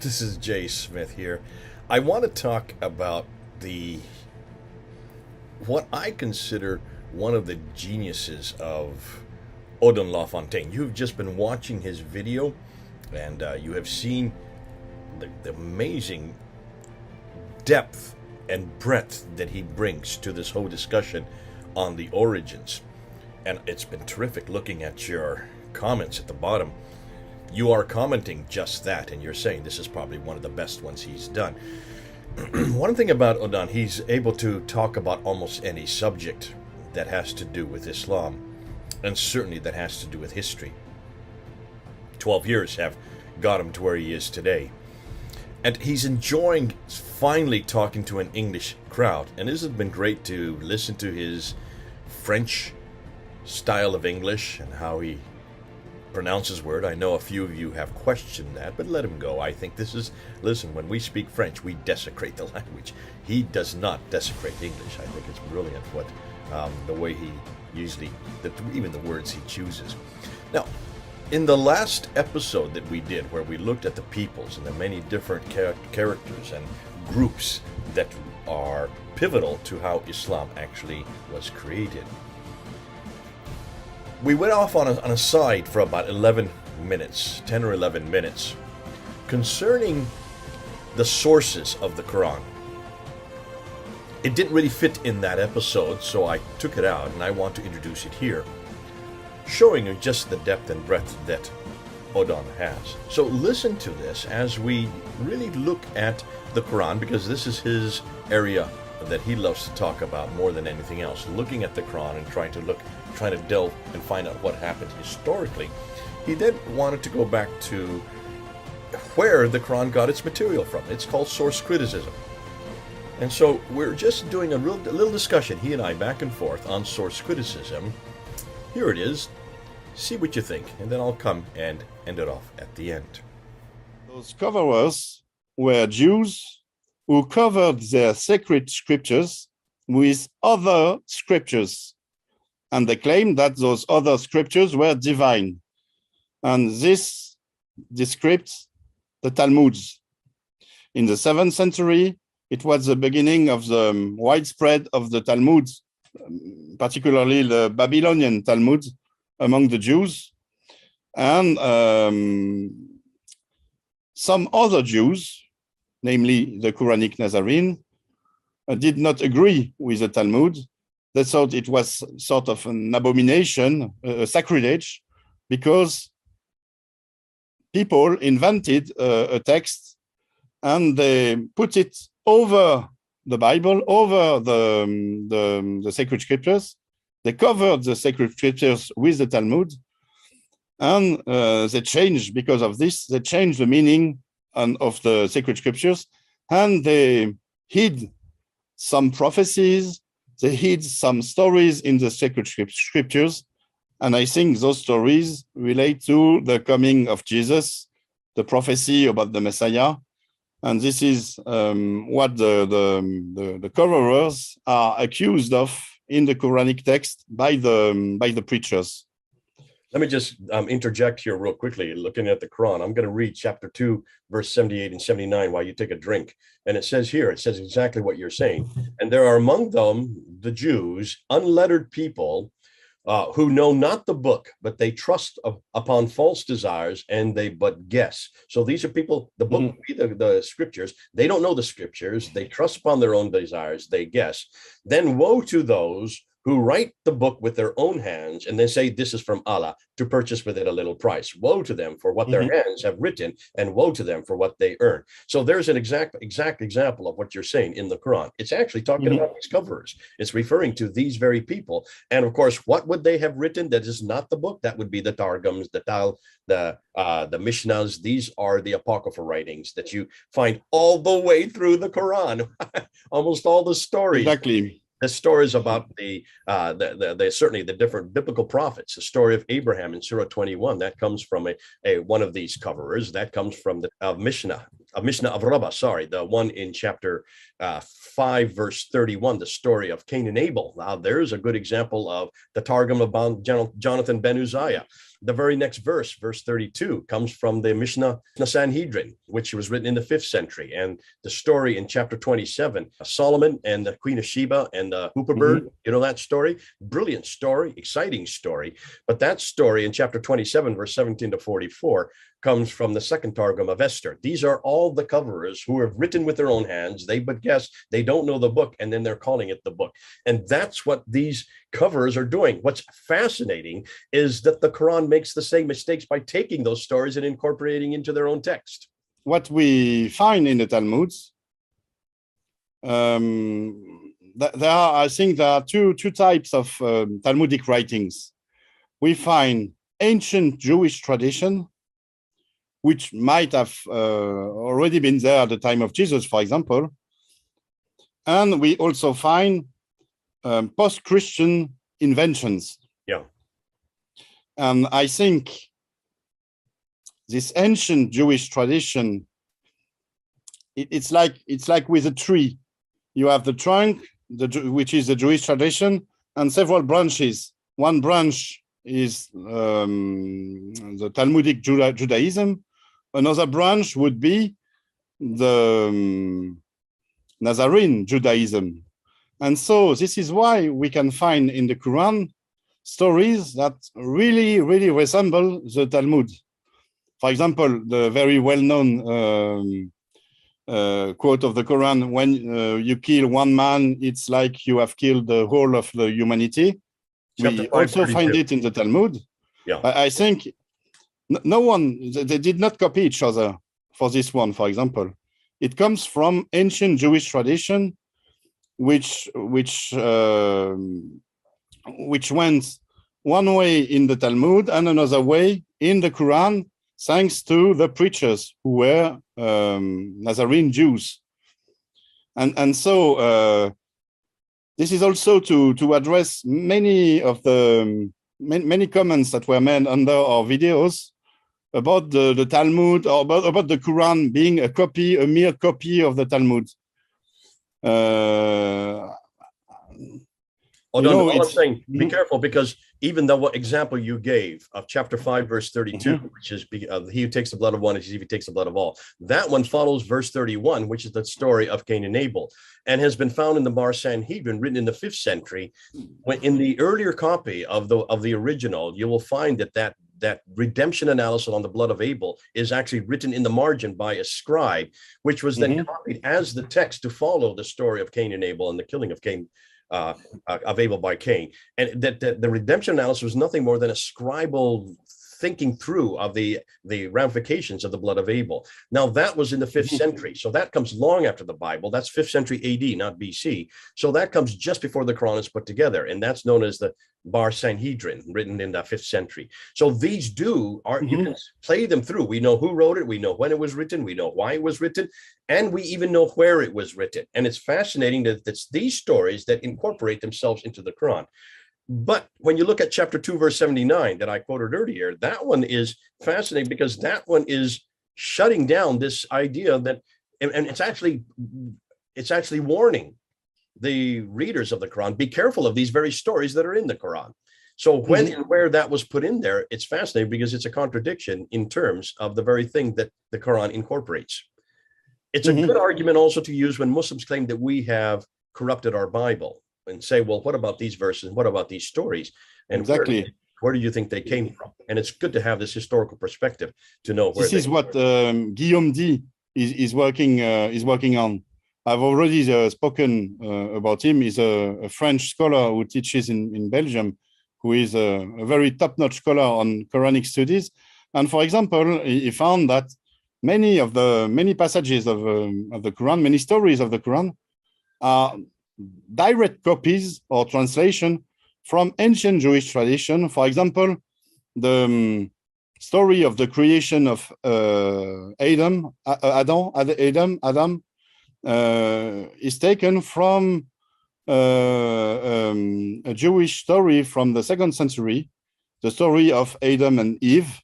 This is Jay Smith here. I want to talk about the what I consider one of the geniuses of Odon Lafontaine. You've just been watching his video, and you have seen the amazing depth and breadth that he brings to this whole discussion on the origins. And it's been terrific looking at your comments at the bottom. You are commenting just that, and you're saying this is probably one of the best ones he's done. One thing about Odon, he's able to talk about almost any subject that has to do with Islam, and certainly that has to do with history. 12 years have got him to where he is today. And he's enjoying finally talking to an English crowd. And this has been great to listen to his French style of English and how he pronounces word. I know a few of you have questioned that, but let him go. I think this is, listen, when we speak French, we desecrate the language. He does not desecrate English. I think it's brilliant what the way he usually, even the words he chooses. Now, in the last episode that we did, where we looked at the peoples and the many different characters and groups that are pivotal to how Islam actually was created, we went off on a side for about 11 minutes, 10 or 11 minutes, concerning the sources of the Quran. It didn't really fit in that episode, so I took it out, and I want to introduce it here, showing you just the depth and breadth that Odon has. So listen to this as we really look at the Quran, because this is his area that he loves to talk about more than anything else, looking at the Quran and trying to delve and find out what happened historically. He then wanted to go back to where the Quran got its material from. It's called source criticism. And so we're just doing a little discussion, he and I, back and forth on source criticism. Here it is. See what you think, and then I'll come and end it off at the end. Those coverers were Jews who covered their sacred scriptures with other scriptures, and they claimed that those other scriptures were divine. And this describes the Talmuds. In the 7th century, it was the beginning of the widespread of the Talmud, particularly the Babylonian Talmud among the Jews. And some other Jews, namely the Quranic Nazarene, did not agree with the Talmud. They thought it was sort of an abomination, a sacrilege, because people invented a text and they put it over the Bible, over the sacred scriptures. They covered the sacred scriptures with the Talmud, and they changed, because of this, they changed the meaning of the sacred scriptures, and they hid some prophecies, they hid some stories in the sacred scriptures, and I think those stories relate to the coming of Jesus, the prophecy about the Messiah, and this is what the coverers are accused of in the Quranic text by the preachers. Let me just interject here real quickly. Looking at the Quran, I'm going to read chapter 2, verse 78 and 79 while you take a drink. And it says here, it says exactly what you're saying. And there are among them, the Jews, unlettered people who know not the book, but they trust upon false desires, and they but guess. So these are people, the book would be the scriptures. They don't know the scriptures. They trust upon their own desires. They guess. Then woe to those who write the book with their own hands and then say this is from Allah, to purchase with it a little price. Woe to them for what their hands have written, and woe to them for what they earn. So there's an exact example of what you're saying in the Quran. It's actually talking about these coverers. It's referring to these very people. And of course, what would they have written that is not the book? That would be the Targums, the Mishnahs. These are the apocryphal writings that you find all the way through the Quran. Almost all the stories. Exactly. The stories about the certainly the different biblical prophets. The story of Abraham in Surah 21, that comes from one of these coverers. That comes from the Mishnah of Rabbah, the one in chapter 5, verse 31, the story of Cain and Abel. Now, there's a good example of the Targum of Jonathan ben Uzziah. The very next verse, verse 32, comes from the Mishnah Sanhedrin, which was written in the 5th century. And the story in chapter 27, Solomon and the Queen of Sheba and the Hoopoe bird, you know that story? Brilliant story, exciting story. But that story in chapter 27, verse 17 to 44, comes from the second Targum of Esther. These are all the coverers who have written with their own hands. They but guess, they don't know the book, and then they're calling it the book. And that's what these coverers are doing. What's fascinating is that the Quran makes the same mistakes by taking those stories and incorporating into their own text. What we find in the Talmuds, I think there are two types of Talmudic writings. We find ancient Jewish tradition, which might have already been there at the time of Jesus, for example. And we also find post-Christian inventions. Yeah. And I think this ancient Jewish tradition, it's like with a tree. You have the trunk, which is the Jewish tradition, and several branches. One branch is the Talmudic Judaism. Another branch would be the Nazarene Judaism. And so this is why we can find in the Quran stories that really, really resemble the Talmud. For example, the very well-known quote of the Quran, when you kill one man, it's like you have killed the whole of the humanity. We also find it in the Talmud. Yeah. I think no one, they did not copy each other for this one, for example. It comes from ancient Jewish tradition, which went one way in the Talmud and another way in the Quran, thanks to the preachers who were Nazarene Jews. And so this is also to address many of the many comments that were made under our videos about the Talmud, or about the Quran being a mere copy of the Talmud. All I'm saying, be careful, because even the example you gave of chapter 5, verse 32, which is he who takes the blood of one is he who takes the blood of all. That one follows verse 31, which is the story of Cain and Abel, and has been found in the Bar Sanhedrin, written in the 5th century. When in the earlier copy of the original, you will find that redemption analysis on the blood of Abel is actually written in the margin by a scribe, which was then copied as the text to follow the story of Cain and Abel and the killing of Cain. Of Abel by Cain, and that the redemption analysis was nothing more than a scribal thinking through of the ramifications of the blood of Abel. Now that was in the 5th century, so that comes long after the Bible. That's 5th century AD, not BC. So that comes just before the Quran is put together, and that's known as the Bar Sanhedrin, written in the 5th century. So these you can play them through. We know who wrote it, we know when it was written, we know why it was written, and we even know where it was written. And it's fascinating that it's these stories that incorporate themselves into the Quran. But when you look at chapter 2, verse 79 that I quoted earlier, that one is fascinating, because that one is shutting down this idea that, and it's actually warning the readers of the Quran, be careful of these very stories that are in the Quran. So when and where that was put in there, it's fascinating, because it's a contradiction in terms of the very thing that the Quran incorporates. It's a good argument also to use when Muslims claim that we have corrupted our Bible, and say, well, what about these verses? What about these stories? And exactly, where do you think they came from? And it's good to have this historical perspective to know where. This is what Guillaume D is working on. I've already spoken about him. He's a French scholar who teaches in Belgium, who is a very top-notch scholar on Quranic studies. And for example, he found that many passages of the Quran, many stories of the Quran, are direct copies or translation from ancient Jewish tradition. For example, the story of the creation of Adam is taken from a Jewish story from the 2nd century, the story of Adam and Eve,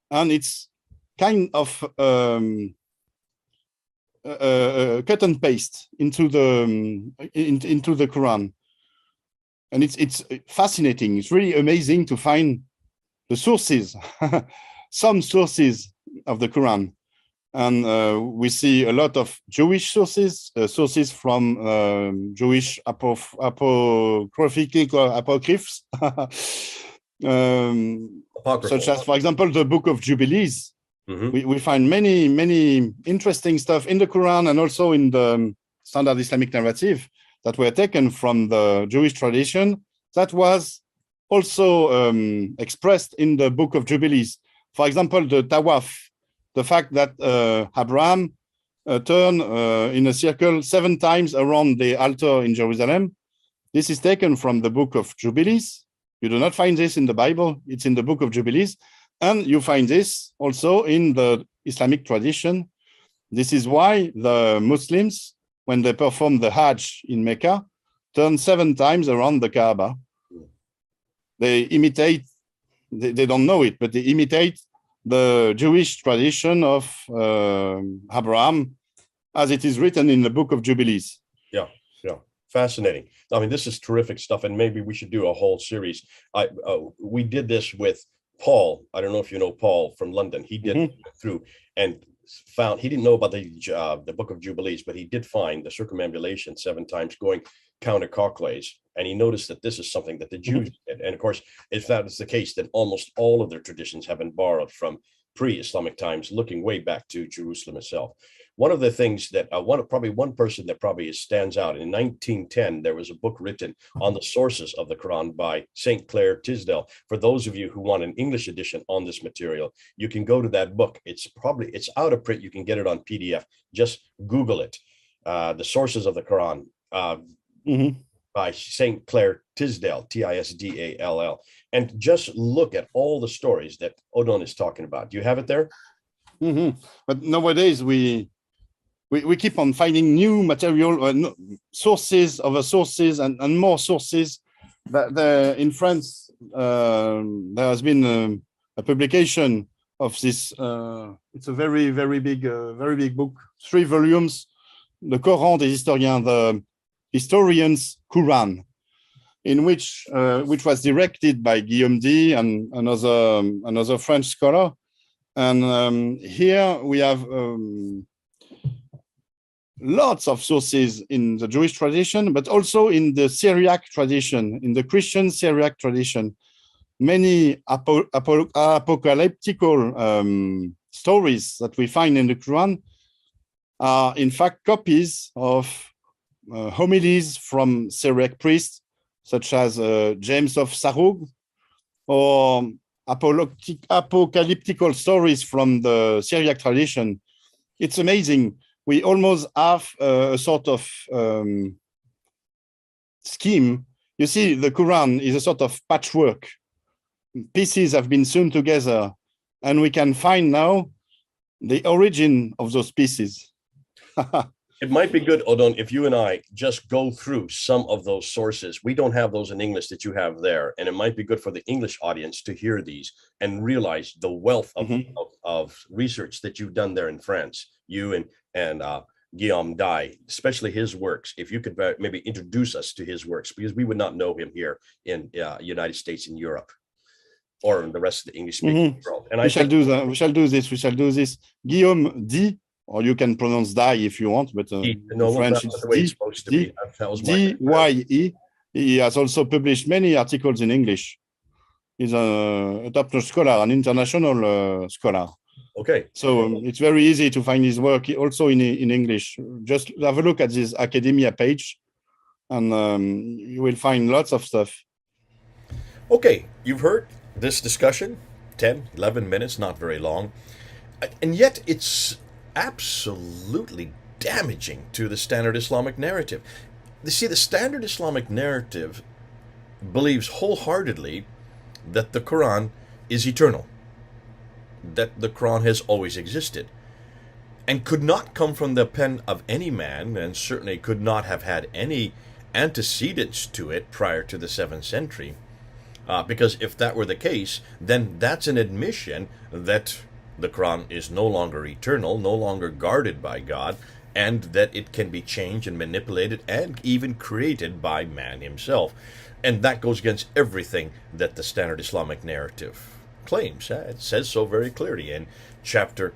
and it's kind of cut and paste into the Quran, and it's fascinating. It's really amazing to find the sources, some sources of the Quran. And we see a lot of Jewish sources, sources from Jewish apocryphs, such as, for example, the Book of Jubilees. Mm-hmm. We find many interesting stuff in the Quran and also in the standard Islamic narrative that were taken from the Jewish tradition that was also expressed in the Book of Jubilees. For example, the Tawaf, the fact that Abraham turned in a circle 7 times around the altar in Jerusalem. This is taken from the Book of Jubilees. You do not find this in the Bible. It's in the Book of Jubilees. And you find this also in the Islamic tradition. This is why the Muslims, when they perform the Hajj in Mecca, turn 7 times around the Kaaba. They imitate, they don't know it, but they imitate the Jewish tradition of Abraham, as it is written in the Book of Jubilees. Yeah. Fascinating. I mean, this is terrific stuff, and maybe we should do a whole series. We did this with Paul. I don't know if you know Paul from London. He did through and found, he didn't know about the Book of Jubilees, but he did find the circumambulation 7 times going counterclockwise. And he noticed that this is something that the Jews did. And of course, if that is the case, then almost all of their traditions have been borrowed from pre-Islamic times, looking way back to Jerusalem itself. One of the things that one person that probably stands out, in 1910, there was a book written on the sources of the Quran by St. Clair Tisdale. For those of you who want an English edition on this material, you can go to that book. It's out of print. You can get it on PDF. Just Google it. The sources of the Quran by St. Clair Tisdale, Tisdall. And just look at all the stories that Odon is talking about. Do you have it there? But nowadays, we keep on finding new material, sources over sources and more sources. In France, there has been a publication of this. It's a very big book, 3 volumes, the Coran des historiens, the historians' Quran, in which was directed by Guillaume D and another French scholar. And here we have lots of sources in the Jewish tradition, but also in the Syriac tradition, in the Christian Syriac tradition. Many apocalyptical stories that we find in the Quran are in fact copies of homilies from Syriac priests, such as James of Sarug, or apocalyptical stories from the Syriac tradition. It's amazing. We almost have a sort of scheme. You see, the Quran is a sort of patchwork. Pieces have been sewn together, and we can find now the origin of those pieces. It might be good, Odon, if you and I just go through some of those sources. We don't have those in English that you have there, and it might be good for the English audience to hear these and realize the wealth of research that you've done there in France. You and Guillaume Dye, especially his works. If you could maybe introduce us to his works, because we would not know him here in United States and Europe, or in the rest of the English-speaking world. And we shall do that. We shall do this. Guillaume D. Or you can pronounce Dye if you want, but French it's the way it's supposed to be. D-Y-E. He has also published many articles in English. He's a top-notch scholar, an international scholar. Okay. So it's very easy to find his work also in English. Just have a look at this academia page, and you will find lots of stuff. Okay, you've heard this discussion, 10, 11 minutes, not very long. And yet it's absolutely damaging to the standard Islamic narrative. You see, the standard Islamic narrative believes wholeheartedly that the Quran is eternal, that the Quran has always existed, and could not come from the pen of any man, and certainly could not have had any antecedents to it prior to the 7th century. Because if that were the case, then that's an admission that the Quran is no longer eternal, no longer guarded by God, and that it can be changed and manipulated and even created by man himself. And that goes against everything that the standard Islamic narrative claims. It says so very clearly in chapter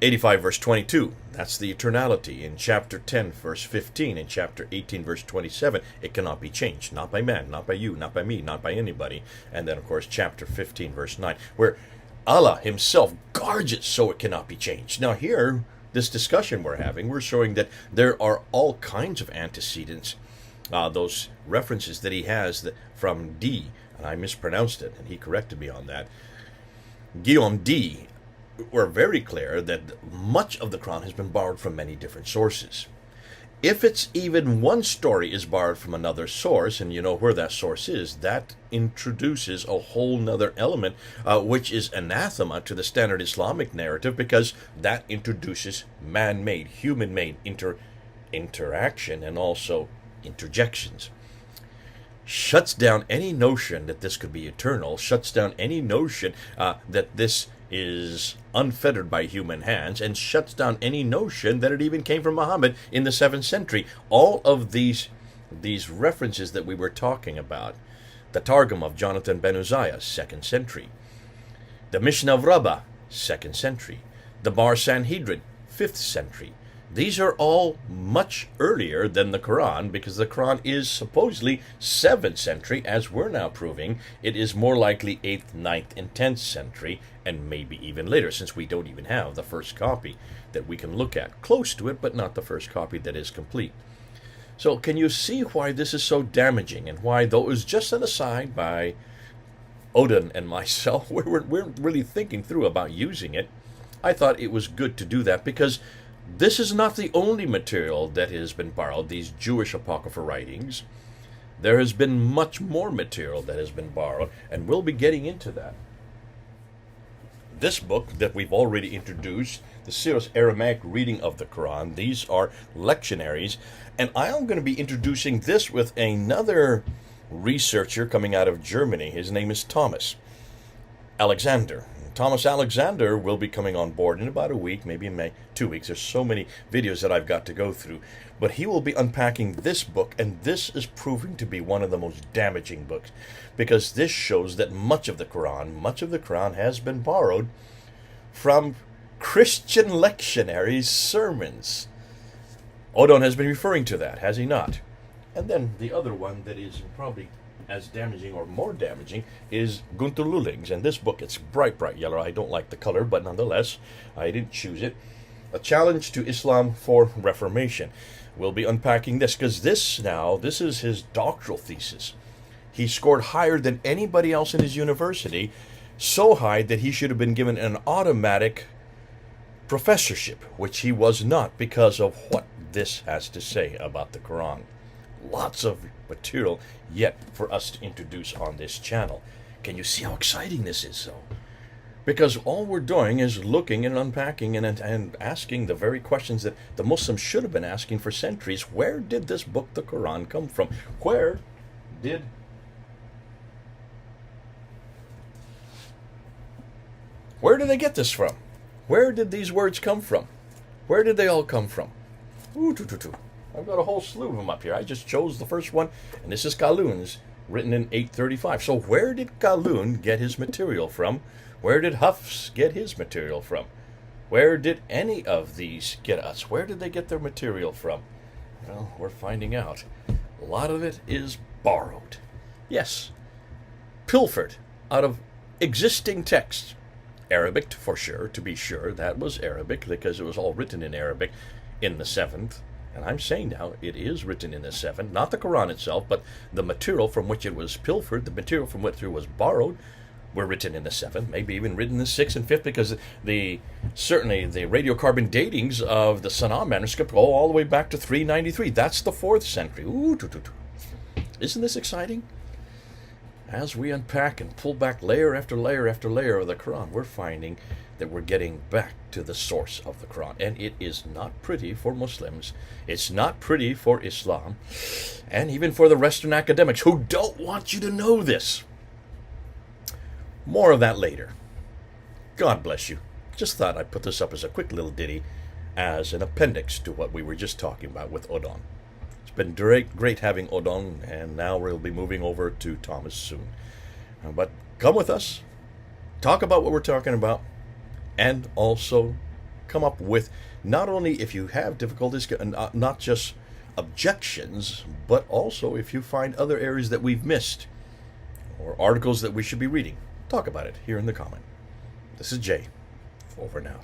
85, verse 22. That's the eternality. In chapter 10, verse 15. In chapter 18, verse 27. It cannot be changed. Not by man, not by you, not by me, not by anybody. And then, of course, chapter 15, verse 9, where Allah himself guards it so it cannot be changed. Now here, this discussion we're having, we're showing that there are all kinds of antecedents. Those references that he has from D, and I mispronounced it, and he corrected me on that. Guillaume D were very clear that much of the Quran has been borrowed from many different sources. If it's even one story is borrowed from another source, and you know where that source is, that introduces a whole nother element, which is anathema to the standard Islamic narrative, because that introduces man-made, human-made interaction and also interjections. Shuts down any notion that this could be eternal, shuts down any notion that this is unfettered by human hands, and shuts down any notion that it even came from Muhammad in the 7th century. All of these references that we were talking about, the Targum of Jonathan ben Uzziah, 2nd century, the Mishnah of Rabbah, 2nd century, the Bar Sanhedrin, 5th century. These are all much earlier than the Quran, because the Quran is supposedly 7th century, as we're now proving. It is more likely 8th, 9th, and 10th century, and maybe even later, since we don't even have the first copy that we can look at. Close to it, but not the first copy that is complete. So can you see why this is so damaging, and why, though it was just an aside by Odon and myself, we're really thinking through about using it, I thought it was good to do that, because this is not the only material that has been borrowed, these Jewish apocryphal writings. There has been much more material that has been borrowed, and we'll be getting into that. This book that we've already introduced, the Syro-Aramaic reading of the Quran, these are lectionaries, and I am going to be introducing this with another researcher coming out of Germany. His name is Thomas Alexander. Thomas Alexander will be coming on board in about a week, maybe in 2 weeks. There's so many videos that I've got to go through. But he will be unpacking this book, and this is proving to be one of the most damaging books, because this shows that much of the Quran has been borrowed from Christian lectionary sermons. Odon has been referring to that, has he not? And then the other one that is probably as damaging or more damaging is Gunther Lulling's, and this book, it's bright yellow. I don't like the color, but nonetheless I didn't choose it. A Challenge to Islam for Reformation. We'll be unpacking this, because this is his doctoral thesis. He scored higher than anybody else in his university, so high that he should have been given an automatic professorship, which he was not, because of what this has to say about the Quran. Lots of material yet for us to introduce on this channel. Can you see how exciting this is, though? Because all we're doing is looking and unpacking and asking the very questions that the Muslims should have been asking for centuries. Where did this book, the Quran, come from? Where did they get this from? Where did these words come from? Where did they all come from? I've got a whole slew of them up here. I just chose the first one, and this is Qalun's, written in 835. So where did Qalun get his material from? Where did Hafs get his material from? Where did any of these get us? Where did they get their material from? Well, we're finding out. A lot of it is borrowed. Yes, pilfered out of existing texts. Arabic, for sure, to be sure. That was Arabic, because it was all written in Arabic in the 7th. And I'm saying now, it is written in the 7th, not the Quran itself, but the material from which it was pilfered, the material from which it was borrowed, were written in the 7th, maybe even written in the 6th and 5th, because certainly the radiocarbon datings of the Sanaa manuscript go all the way back to 393. That's the 4th century. Isn't this exciting? As we unpack and pull back layer after layer after layer of the Quran, we're finding that we're getting back to the source of the Quran. And it is not pretty for Muslims. It's not pretty for Islam. And even for the Western academics who don't want you to know this. More of that later. God bless you. Just thought I'd put this up as a quick little ditty as an appendix to what we were just talking about with Odon. It's been great having Odon, and now we'll be moving over to Thomas soon. But come with us. talk about what we're talking about, and also come up with, not only if you have difficulties, not just objections, but also if you find other areas that we've missed or articles that we should be reading. Talk about it here in the comment. This is Jay. Over now.